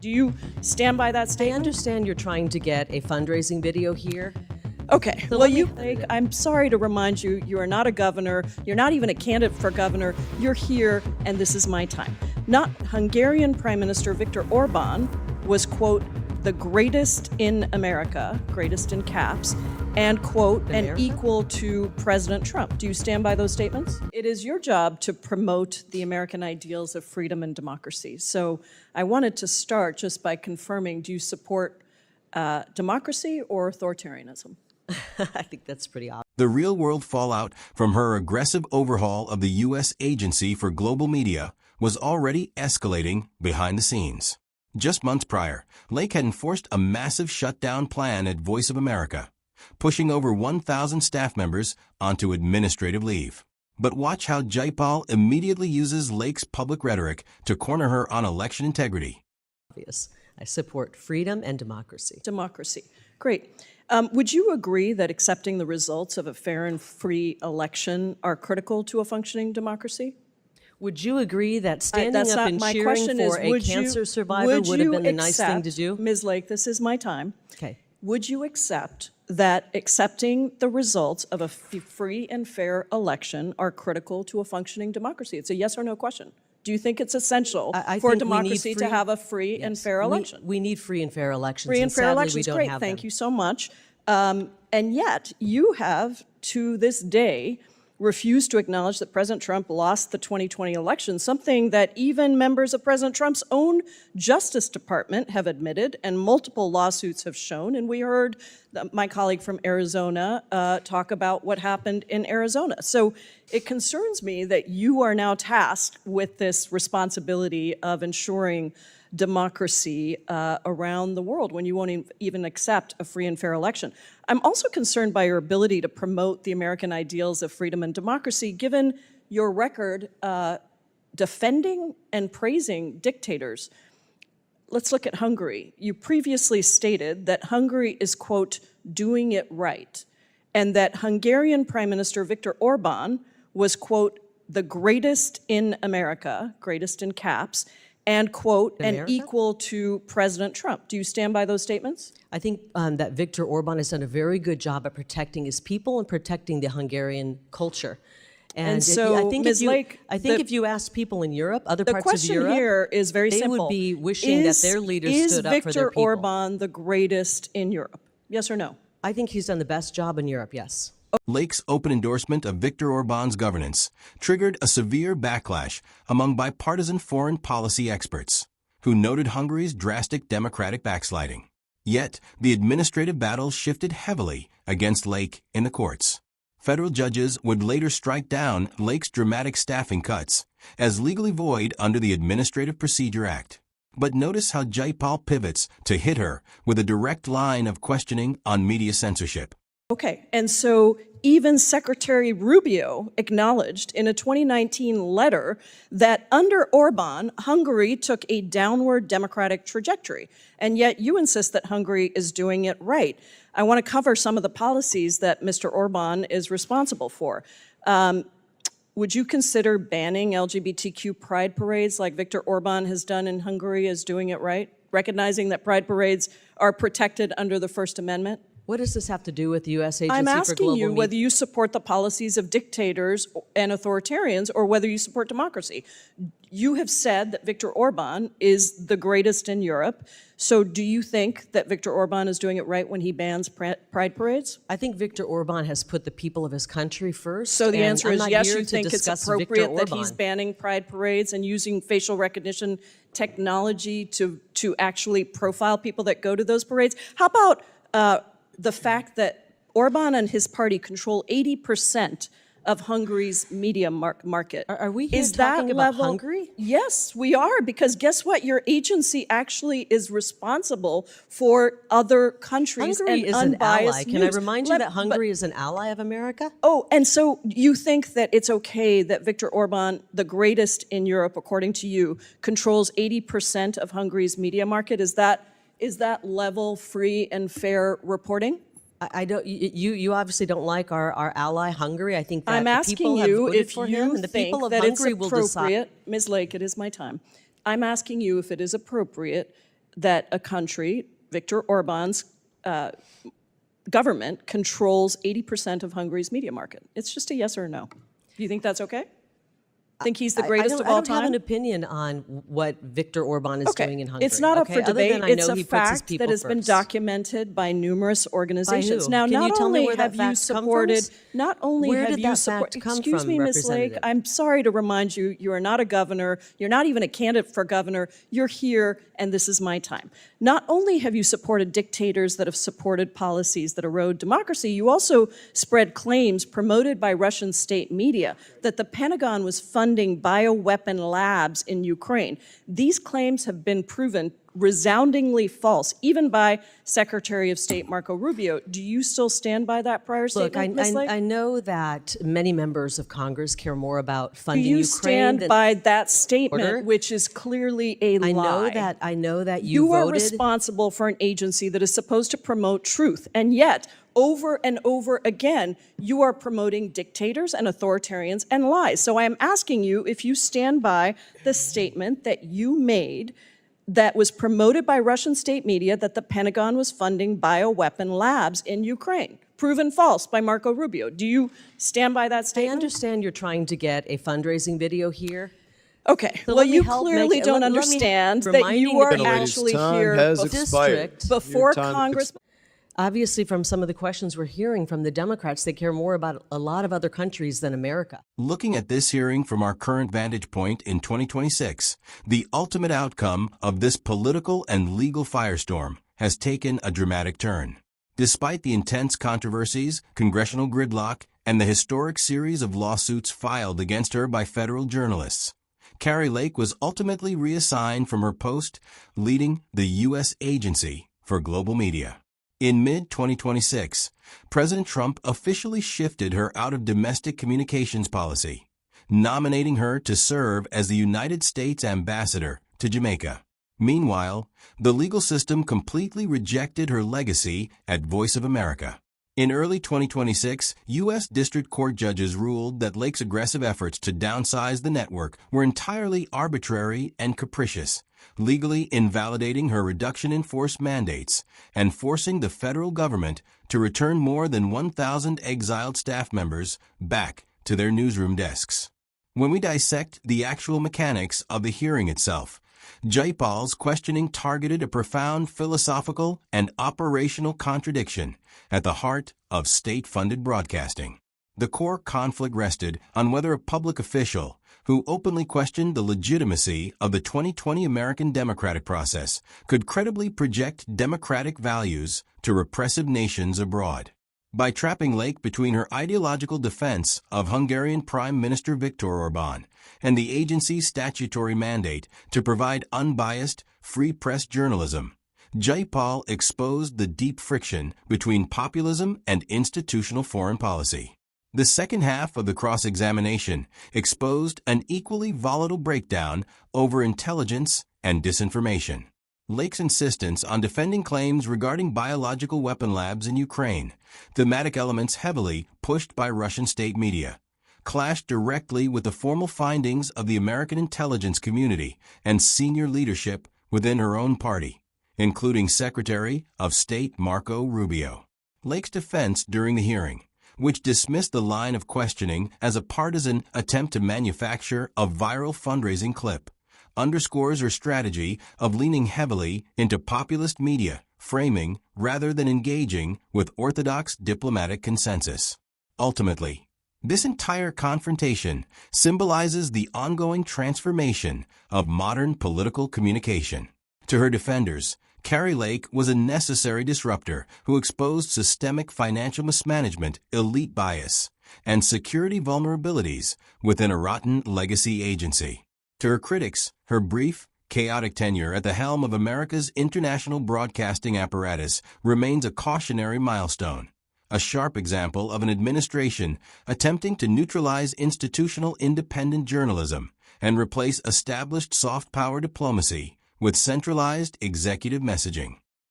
Do you stand by that I statement? understand you're trying to get a fundraising video here. Okay, So well, let me- I'm sorry to remind you, you are not a governor. You're not even a candidate for governor. You're here, and this is my time. Not Hungarian Prime Minister Viktor Orbán was, quote, the greatest in America, greatest in caps, and, quote, and America? equal to President Trump. Do you stand by those statements? It is your job to promote the American ideals of freedom and democracy. So I wanted to start just by confirming, do you support democracy or authoritarianism? I think that's pretty obvious. The real-world fallout from her aggressive overhaul of the U.S. Agency for Global Media was already escalating behind the scenes. Just months prior, Lake had enforced a massive shutdown plan at Voice of America, pushing over 1,000 staff members onto administrative leave. But watch how Jayapal immediately uses Lake's public rhetoric to corner her on election integrity. I support freedom and democracy. Democracy. Great. Would you agree that accepting the results of a fair and free election are critical to a functioning democracy? Would you agree that standing That's up not and my cheering question is, for a would cancer you, survivor would have been the nice thing to accept- do? Ms. Lake, this is my time. Okay. Would you accept that accepting the results of a free and fair election are critical to a functioning democracy? It's a yes or no question. Do you think it's essential I for think we need democracy to have a free and fair election? We need free and fair elections. Free and fair sadly, elections, we don't great, have thank them. you so much. And yet, you have, to this day, refused to acknowledge that President Trump lost the 2020 election, something that even members of President Trump's own Justice Department have admitted and multiple lawsuits have shown. And we heard my colleague from Arizona talk about what happened in Arizona. So it concerns me that you are now tasked with this responsibility of ensuring democracy around the world when you won't even accept a free and fair election. I'm also concerned by your ability to promote the American ideals of freedom and democracy, given your record defending and praising dictators. Let's look at Hungary. You previously stated that Hungary is, quote, doing it right, and that Hungarian Prime Minister Viktor Orbán was, quote, the greatest in America, greatest in caps, and, quote, and equal to President Trump. Do you stand by those statements? I think that Viktor Orbán has done a very good job at protecting his people and protecting the Hungarian culture. And so, I think Ms. Lake, if you ask people in Europe, other the parts of question Europe, here is very they simple. would be wishing that their leaders stood up for their people. Is Viktor Orbán the greatest in Europe? Yes or no? I think he's done the best job in Europe, yes. Lake's open endorsement of Viktor Orbán's governance triggered a severe backlash among bipartisan foreign policy experts, who noted Hungary's drastic democratic backsliding. Yet, the administrative battle shifted heavily against Lake in the courts. Federal judges would later strike down Lake's dramatic staffing cuts as legally void under the Administrative Procedure Act. But notice how Jayapal pivots to hit her with a direct line of questioning on media censorship. Okay, and so even Secretary Rubio acknowledged in a 2019 letter that under Orbán, Hungary took a downward democratic trajectory, and yet you insist that Hungary is doing it right. I want to cover some of the policies that Mr. Orbán is responsible for. Would you consider banning LGBTQ pride parades like Viktor Orbán has done in Hungary as doing it right, recognizing that pride parades are protected under the First Amendment? What does this have to do with the U.S. Agency for Global I'm asking you whether you support the policies of dictators and authoritarians or whether you support democracy. You have said that Viktor Orbán is the greatest in Europe. So do you think that Viktor Orbán is doing it right when he bans pride parades? I think Viktor Orbán has put the people of his country first. So the answer is yes, you to think it's discuss appropriate Viktor that he's Orbán. banning pride parades and using facial recognition technology to actually profile people that go to those parades. How about the fact that Orbán and his party control 80% of Hungary's media market? Are we here talking about Hungary? Yes, we are, because guess what? Your agency actually is responsible for other countries Hungary and is an unbiased ally. Can I news. remind you that Hungary is an ally of America? Oh, and so you think that it's okay that Viktor Orbán, the greatest in Europe, according to you, controls 80% of Hungary's media market? Is that level free and fair reporting? I don't. You obviously don't like our ally Hungary. I think that I'm the asking people have you voted if for you him, and the think people of that Hungary it's will decide. appropriate. Ms. Lake, it is my time. I'm asking you if it is appropriate that a country, Viktor Orbán's government, controls 80% of Hungary's media market? It's just a yes or a no. Do you think that's okay? Think he's the greatest of all I don't time? have an opinion on what Viktor Orbán is doing in Hungary. It's not up for Other debate. than I It's know a he puts his fact people that has been first. documented by numerous organizations. who? Now, Can not you tell me only where that have you fact come supported, from? not only Where have did you that supported, fact come excuse from, me, Ms. Lake, Representative? I'm sorry to remind you, you are not a governor, you're not even a candidate for governor, you're here, and this is my time. Not only have you supported dictators that have supported policies that erode democracy, you also spread claims promoted by Russian state media that the Pentagon was funding bioweapon labs in Ukraine. These claims have been proven resoundingly false, even by Secretary of State Marco Rubio. Do you still stand by that prior Look, statement, Ms. Lake? I know that many members of Congress care more about Do funding you Ukraine stand than by that statement, order? which is clearly a lie? I know that you You are voted. responsible for an agency that is supposed to promote truth, and yet, over and over again, you are promoting dictators and authoritarians and lies. So I am asking you if you stand by the statement that you made that was promoted by Russian state media that the Pentagon was funding bioweapon labs in Ukraine. Proven false by Marco Rubio. Do you stand by that I statement? understand you're trying to get a fundraising video here. Okay, So well, let me you help clearly make- don't let me understand that reminding you the are people- actually Time here has before, expired. District. before Your time Congress. Obviously, from some of the questions we're hearing from the Democrats, they care more about a lot of other countries than America. Looking at this hearing from our current vantage point in 2026, the ultimate outcome of this political and legal firestorm has taken a dramatic turn. Despite the intense controversies, congressional gridlock, and the historic series of lawsuits filed against her by federal journalists, Kari Lake was ultimately reassigned from her post leading the U.S. Agency for Global Media. In mid-2026, President Trump officially shifted her out of domestic communications policy, nominating her to serve as the United States ambassador to Jamaica. Meanwhile, the legal system completely rejected her legacy at Voice of America. In early 2026, U.S. District Court judges ruled that Lake's aggressive efforts to downsize the network were entirely arbitrary and capricious, legally invalidating her reduction in force mandates and forcing the federal government to return more than 1,000 exiled staff members back to their newsroom desks. When we dissect the actual mechanics of the hearing itself, Jayapal's questioning targeted a profound philosophical and operational contradiction at the heart of state-funded broadcasting. The core conflict rested on whether a public official who openly questioned the legitimacy of the 2020 American democratic process could credibly project democratic values to repressive nations abroad. By trapping Lake between her ideological defense of Hungarian Prime Minister Viktor Orbán and the agency's statutory mandate to provide unbiased, free press journalism, Jayapal exposed the deep friction between populism and institutional foreign policy. The second half of the cross-examination exposed an equally volatile breakdown over intelligence and disinformation. Lake's insistence on defending claims regarding biological weapon labs in Ukraine, thematic elements heavily pushed by Russian state media, clashed directly with the formal findings of the American intelligence community and senior leadership within her own party, including Secretary of State Marco Rubio. Lake's defense during the hearing, which dismissed the line of questioning as a partisan attempt to manufacture a viral fundraising clip, underscores her strategy of leaning heavily into populist media framing rather than engaging with orthodox diplomatic consensus. Ultimately, this entire confrontation symbolizes the ongoing transformation of modern political communication. To her defenders, Kari Lake was a necessary disruptor who exposed systemic financial mismanagement, elite bias, and security vulnerabilities within a rotten legacy agency. To her critics, her brief, chaotic tenure at the helm of America's international broadcasting apparatus remains a cautionary milestone, a sharp example of an administration attempting to neutralize institutional independent journalism and replace established soft power diplomacy with centralized executive messaging.